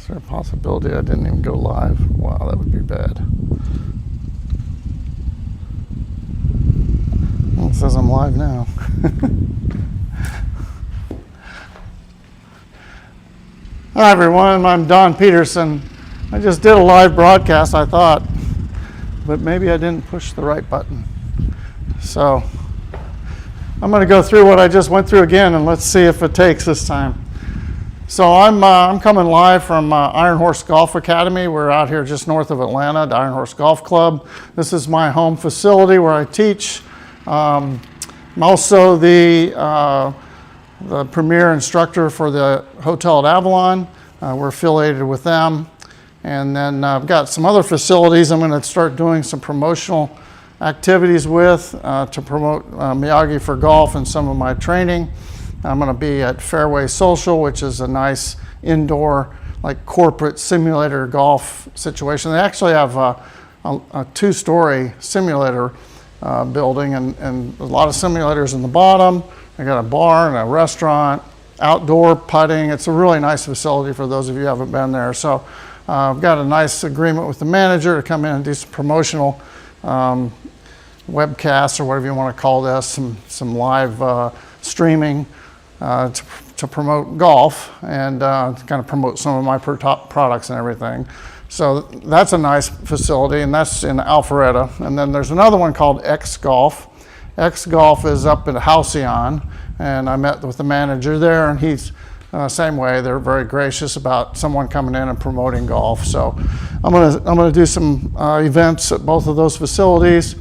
Is there a possibility I didn't even go live? Wow, that would be bad. Well, it says I'm live now. Hi everyone, I'm Don Peterson. I just did a live broadcast, I thought, but maybe I didn't push the right button. So I'm going to go through what I just went through again, and let's see if it takes this time. So I'm coming live from Iron Horse Golf Academy. We're out here just north of Atlanta, the Iron Horse Golf Club. This is my home facility where I teach. I'm also the premier instructor for the hotel at Avalon. We're affiliated with them. And then I've got some other facilities I'm going to start doing some promotional activities with to promote Miyagi for golf and some of my training. I'm going to be at Fairway Social, which is a nice indoor, like corporate simulator golf situation. They actually have a two-story simulator building and a lot of simulators in the bottom. They got a bar and a restaurant, outdoor putting. It's a really nice facility for those of you who haven't been there. So I've got a nice agreement with the manager to come in and do some promotional webcasts or whatever you want to call this, some live streaming to promote golf and to kind of promote some of my products and everything. So that's a nice facility, and that's in Alpharetta. And then there's another one called X Golf. X Golf is up in Halcyon, and I met with the manager there, and he's same way. They're very gracious about someone coming in and promoting golf. So I'm gonna do some events at both of those facilities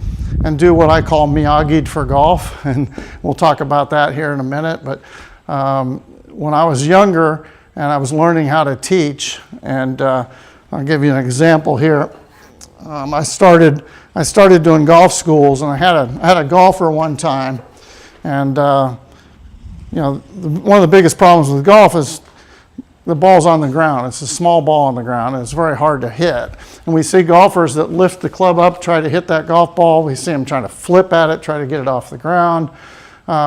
and do what I call Miyagi'd for golf, and we'll talk about that here in a minute. But when I was younger and I was learning how to teach, and I'll give you an example here. I started doing golf schools, and I had a golfer one time, and you know, one of the biggest problems with golf is the ball's on the ground. It's a small ball on the ground, and it's very hard to hit. And we see golfers that lift the club up, try to hit that golf ball. We see them trying to flip at it, try to get it off the ground.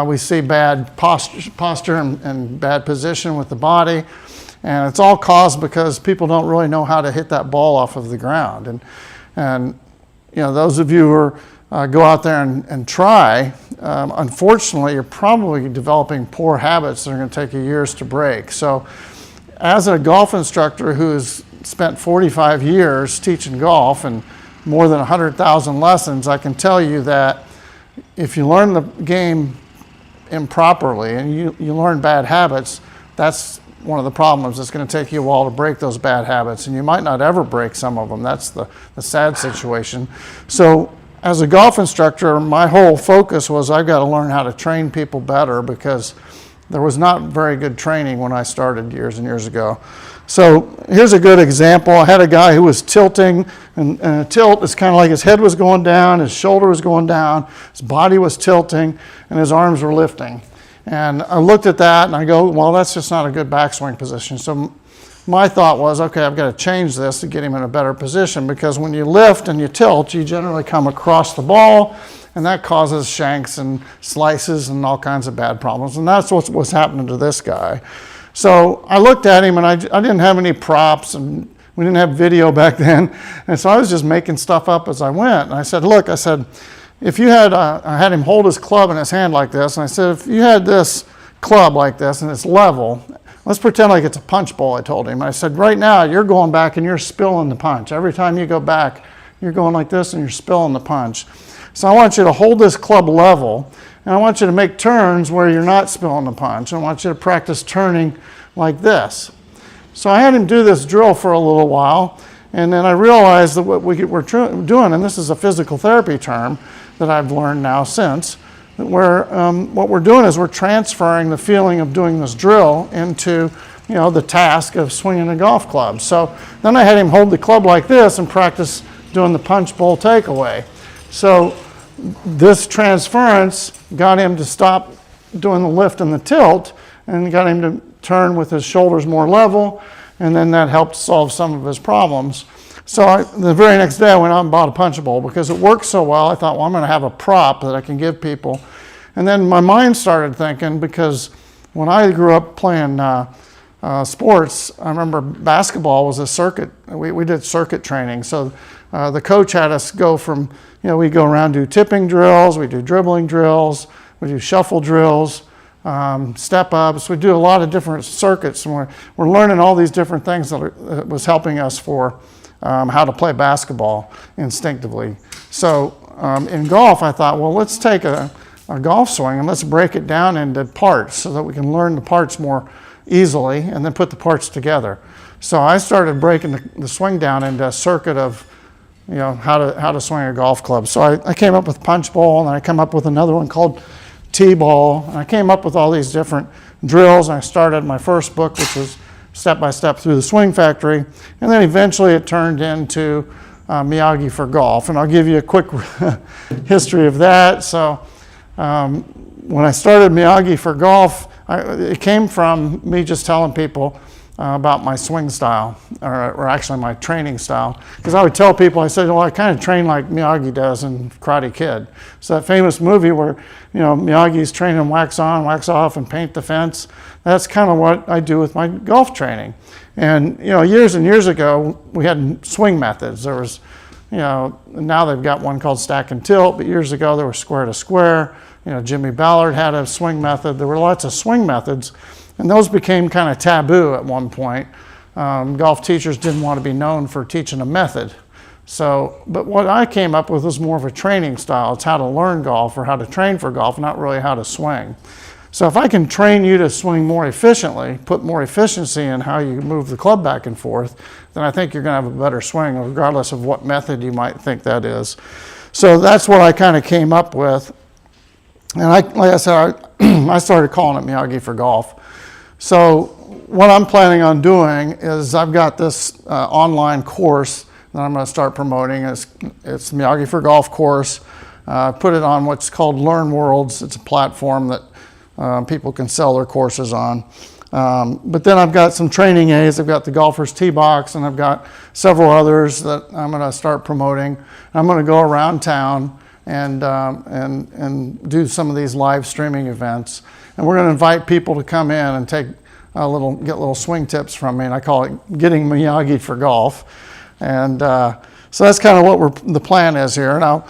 We see bad posture and bad position with the body. And it's all caused because people don't really know how to hit that ball off of the ground. And you know, those of you who go out there and try, unfortunately, you're probably developing poor habits that are going to take you years to break. So as a golf instructor who's spent 45 years teaching golf and more than 100,000 lessons, I can tell you that if you learn the game improperly and you learn bad habits, that's one of the problems. It's going to take you a while to break those bad habits, and you might not ever break some of them. That's the sad situation. So as a golf instructor, my whole focus was I've got to learn how to train people better, because there was not very good training when I started years and years ago. So here's a good example. I had a guy who was tilting, and a tilt is kind of like his head was going down, his shoulder was going down, his body was tilting, and his arms were lifting. And I looked at that and I go, well, that's just not a good backswing position. So my thought was, okay, I've got to change this to get him in a better position, because when you lift and you tilt, you generally come across the ball, and that causes shanks and slices and all kinds of bad problems. And that's what was happening to this guy. So I looked at him, and I didn't have any props, and we didn't have video back then. And so I was just making stuff up as I went. And I said, look, if you had, I had him hold his club in his hand like this, and I said, if you had this club like this and it's level, let's pretend like it's a punch bowl, I told him. I said, right now you're going back and you're spilling the punch. Every time you go back, you're going like this and you're spilling the punch. So I want you to hold this club level, and I want you to make turns where you're not spilling the punch. I want you to practice turning like this. So I had him do this drill for a little while, and then I realized that what we're doing, and this is a physical therapy term that I've learned now since, where what we're doing is we're transferring the feeling of doing this drill into, you know, the task of swinging a golf club. So then I had him hold the club like this and practice doing the punch bowl takeaway. So this transference got him to stop doing the lift and the tilt, and got him to turn with his shoulders more level, and then that helped solve some of his problems. So the very next day I went out and bought a punch bowl because it worked so well. I thought, well, I'm going to have a prop that I can give people. And then my mind started thinking, because when I grew up playing sports, I remember basketball was a circuit. We did circuit training. So the coach had us go from, we go around, do tipping drills, we do dribbling drills, we do shuffle drills, step ups. We do a lot of different circuits, and we're learning all these different things that was helping us for how to play basketball instinctively. So in golf, I thought, well, let's take a golf swing and let's break it down into parts so that we can learn the parts more easily and then put the parts together. So I started breaking the swing down into a circuit of, how to swing a golf club. So I came up with punch bowl, and I came up with another one called T-ball, and I came up with all these different drills, and I started my first book, which was Step by Step Through the Swing Factory, and then eventually it turned into Miyagi for Golf, and I'll give you a quick history of that. So when I started Miyagi for Golf, it came from me just telling people about my swing style, or actually my training style. Because I would tell people, I said, well, I kind of train like Miyagi does in Karate Kid. So that famous movie where, Miyagi's training wax on, wax off, and paint the fence. That's kind of what I do with my golf training. And, years and years ago, we had swing methods. There was, now they've got one called stack and tilt, but years ago there was square to square. Jimmy Ballard had a swing method. There were lots of swing methods, and those became kind of taboo at one point. Golf teachers didn't want to be known for teaching a method. So, but what I came up with was more of a training style. It's how to learn golf or how to train for golf, not really how to swing. So if I can train you to swing more efficiently, put more efficiency in how you move the club back and forth, then I think you're going to have a better swing, regardless of what method you might think that is. So that's what I kind of came up with. And like I said, I started calling it Miyagi for Golf. So what I'm planning on doing is I've got this online course that I'm going to start promoting. It's Miyagi for Golf course. Put it on what's called Learn Worlds. It's a platform that people can sell their courses on. But then I've got some training aids. I've got the Golfer's Tee Box, and I've got several others that I'm going to start promoting. I'm going to go around town and do some of these live streaming events. And we're going to invite people to come in and get little swing tips from me, and I call it Getting Miyagi for Golf. And so that's kind of what the plan is here. Now,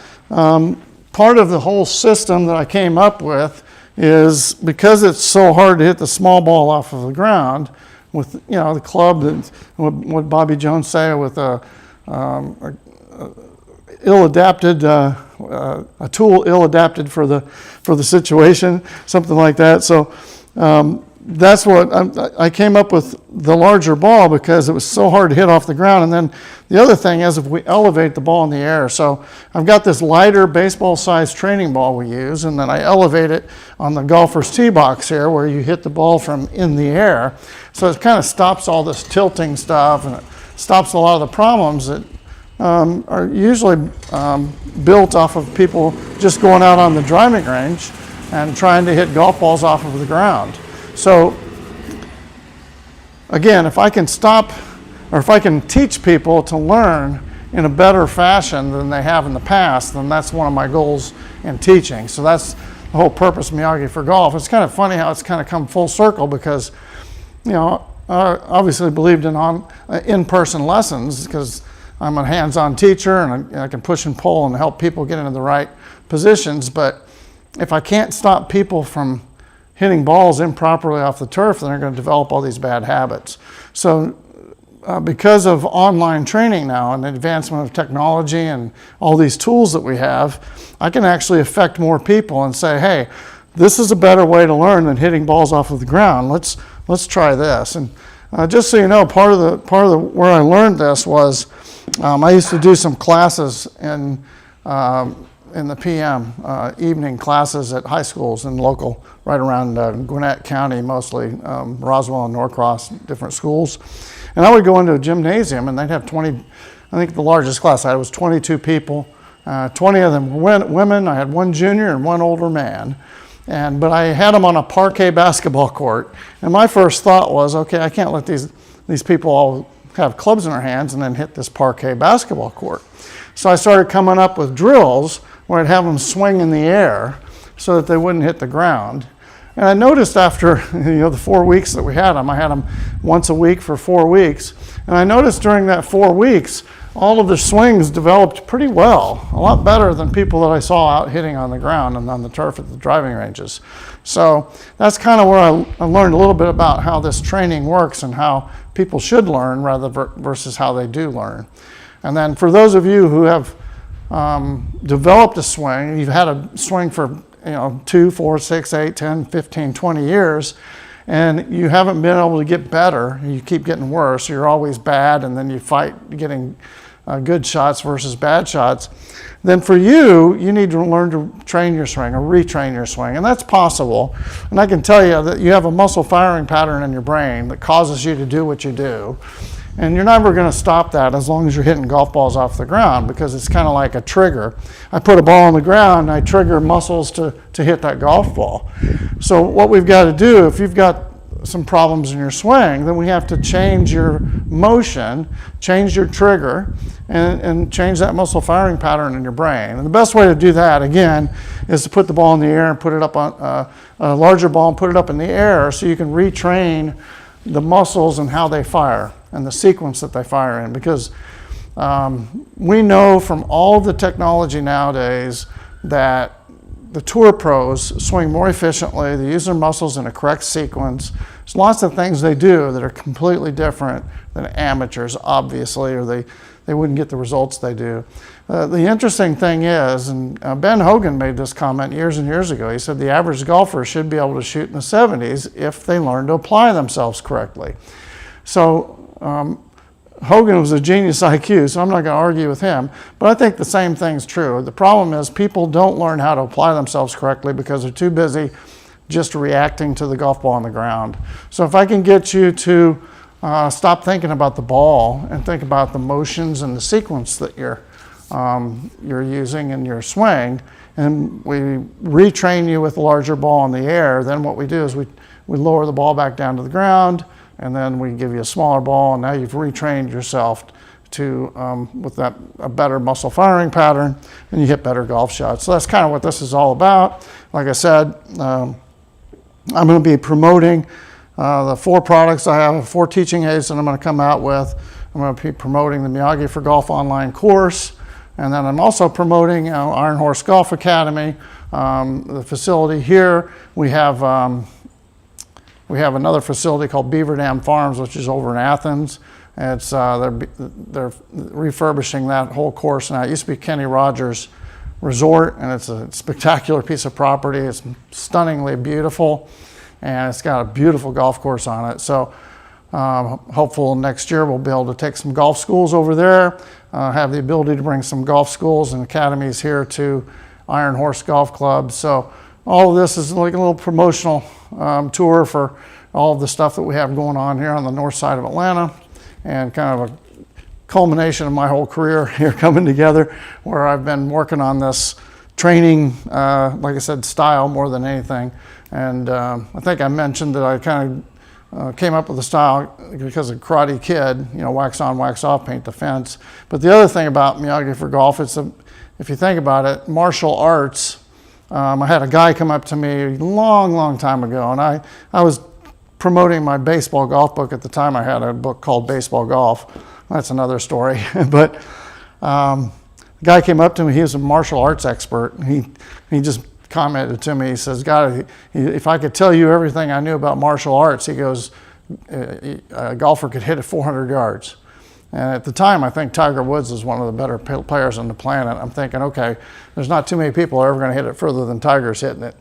part of the whole system that I came up with is because it's so hard to hit the small ball off of the ground with, the club, what Bobby Jones say, with a ill-adapted, a tool ill-adapted for the situation, something like that. So that's what I came up with, the larger ball, because it was so hard to hit off the ground. And then the other thing is, if we elevate the ball in the air. So I've got this lighter baseball-sized training ball we use, and then I elevate it on the Golfer's Tee Box here, where you hit the ball from in the air. So it kind of stops all this tilting stuff, and it stops a lot of the problems that are usually built off of people just going out on the driving range and trying to hit golf balls off of the ground. So again, if I can teach people to learn in a better fashion than they have in the past, then that's one of my goals in teaching. So that's the whole purpose of Miyagi for Golf. It's kind of funny how it's kind of come full circle, because, I obviously believed in in-person lessons, because I'm a hands-on teacher, and I can push and pull and help people get into the right positions. But if I can't stop people from hitting balls improperly off the turf, then they're going to develop all these bad habits. So because of online training now and the advancement of technology and all these tools that we have, I can actually affect more people and say, hey, this is a better way to learn than hitting balls off of the ground. Let's try this. And just so you know, part of the where I learned this was I used to do some classes in the PM, evening classes at high schools and local, right around Gwinnett County, mostly Roswell and Norcross, different schools. And I would go into a gymnasium, and they'd have 20, I think the largest class I had was 22 people. 20 of them were women. I had one junior and one older man. But I had them on a parquet basketball court. And my first thought was, okay, I can't let these people all have clubs in their hands and then hit this parquet basketball court. So I started coming up with drills where I'd have them swing in the air so that they wouldn't hit the ground. And I noticed after the 4 weeks that we had them, I had them once a week for 4 weeks. And I noticed during that 4 weeks, all of the swings developed pretty well, a lot better than people that I saw out hitting on the ground and on the turf at the driving ranges. So that's kind of where I learned a little bit about how this training works and how people should learn rather versus how they do learn. And then for those of you who have developed a swing, you've had a swing for 2, 4, 6, 8, 10, 15, 20 years, and you haven't been able to get better, you keep getting worse, you're always bad, and then you fight getting good shots versus bad shots, then for you need to learn to train your swing or retrain your swing. And that's possible. And I can tell you that you have a muscle firing pattern in your brain that causes you to do what you do. And you're never going to stop that as long as you're hitting golf balls off the ground, because it's kind of like a trigger. I put a ball on the ground and I trigger muscles to hit that golf ball. So what we've got to do, if you've got some problems in your swing, then we have to change your motion, change your trigger, and change that muscle firing pattern in your brain. And the best way to do that, again, is to put the ball in the air and put it up on a larger ball and put it up in the air so you can retrain the muscles and how they fire and the sequence that they fire in. Because we know from all the technology nowadays that the tour pros swing more efficiently, they use their muscles in a correct sequence. There's lots of things they do that are completely different than amateurs, obviously, or they wouldn't get the results they do. The interesting thing is, and Ben Hogan made this comment years and years ago, he said the average golfer should be able to shoot in the 70s if they learn to apply themselves correctly. So Hogan was a genius IQ, so I'm not going to argue with him, but I think the same thing's true. The problem is people don't learn how to apply themselves correctly because they're too busy just reacting to the golf ball on the ground. So if I can get you to stop thinking about the ball and think about the motions and the sequence that you're using in your swing, and we retrain you with a larger ball in the air, then what we do is we lower the ball back down to the ground, and then we give you a smaller ball, and now you've retrained yourself to with a better muscle firing pattern, and you hit better golf shots. So that's kind of what this is all about. Like I said, I'm going to be promoting the 4 products I have, 4 teaching aids that I'm going to come out with. I'm going to be promoting the Miyagi for Golf online course, and then I'm also promoting Iron Horse Golf Academy, the facility here. We have another facility called Beaver Dam Farms, which is over in Athens. And it's they're refurbishing that whole course now. It used to be Kenny Rogers Resort, and it's a spectacular piece of property. It's stunningly beautiful, and it's got a beautiful golf course on it. So hopeful next year we'll be able to take some golf schools over there, have the ability to bring some golf schools and academies here to Iron Horse Golf Club. So all of this is like a little promotional tour for all of the stuff that we have going on here on the north side of Atlanta, and kind of a culmination of my whole career here coming together, where I've been working on this training, like I said, style more than anything. And I think I mentioned that I kind of came up with the style because of Karate Kid, wax on, wax off, paint the fence. But the other thing about Miyagi for Golf, if you think about it, martial arts. I had a guy come up to me a long time ago, and I was promoting my baseball golf book at the time. I had a book called Baseball Golf. That's another story. But the guy came up to me. He was a martial arts expert. He just commented to me. He says, "God, if I could tell you everything I knew about martial arts," he goes, "a golfer could hit it 400 yards." And at the time, I think Tiger Woods is one of the better players on the planet. I'm thinking, okay, there's not too many people who are ever going to hit it further than Tiger's hitting it.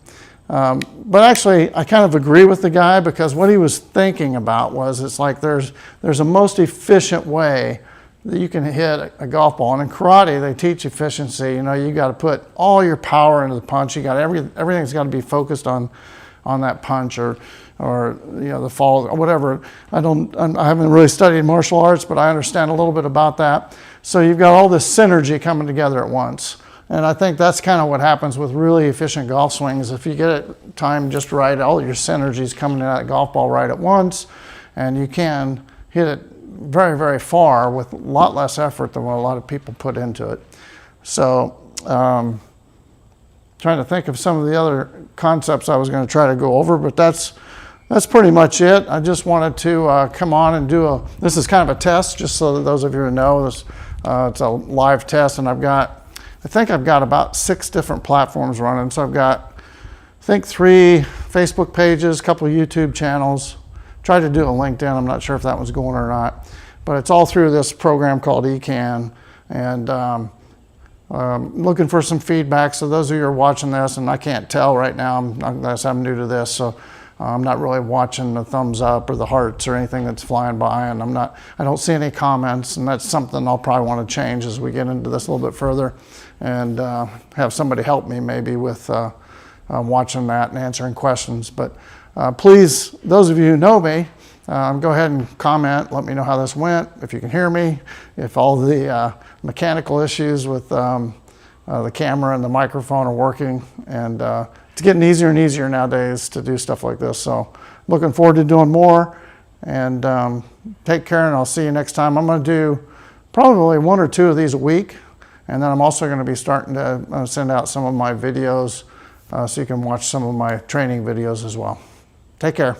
But actually, I kind of agree with the guy, because what he was thinking about was, it's like there's a most efficient way that you can hit a golf ball. And in karate, they teach efficiency. You got to put all your power into the punch. You got everything's got to be focused on that punch, or the fall, or whatever. I haven't really studied martial arts, but I understand a little bit about that. So you've got all this synergy coming together at once. And I think that's kind of what happens with really efficient golf swings. If you get it timed just right, all your synergies coming to that golf ball right at once, and you can hit it very, very far with a lot less effort than what a lot of people put into it. So trying trying to think of some of the other concepts I was going to try to go over, but that's pretty much it. I just wanted to come on and this is kind of a test, just so that those of you who know this, it's a live test, and I think I've got about 6 different platforms running. So I've got, I think, 3 Facebook pages, a couple of YouTube channels. Tried to do a LinkedIn. I'm not sure if that one's going or not, but it's all through this program called eCan, and looking for some feedback. So those of you who are watching this, and I can't tell right now, I'm new to this, so I'm not really watching the thumbs up or the hearts or anything that's flying by, and I don't see any comments, and that's something I'll probably want to change as we get into this a little bit further, and have somebody help me maybe with watching that and answering questions. But please, those of you who know me, go ahead and comment. Let me know how this went, if you can hear me, if all the mechanical issues with the camera and the microphone are working. And it's getting easier and easier nowadays to do stuff like this. So looking forward to doing more. And take care, and I'll see you next time. I'm going to do probably 1 or 2 of these a week. And then I'm also going to be starting to send out some of my videos so you can watch some of my training videos as well. Take care.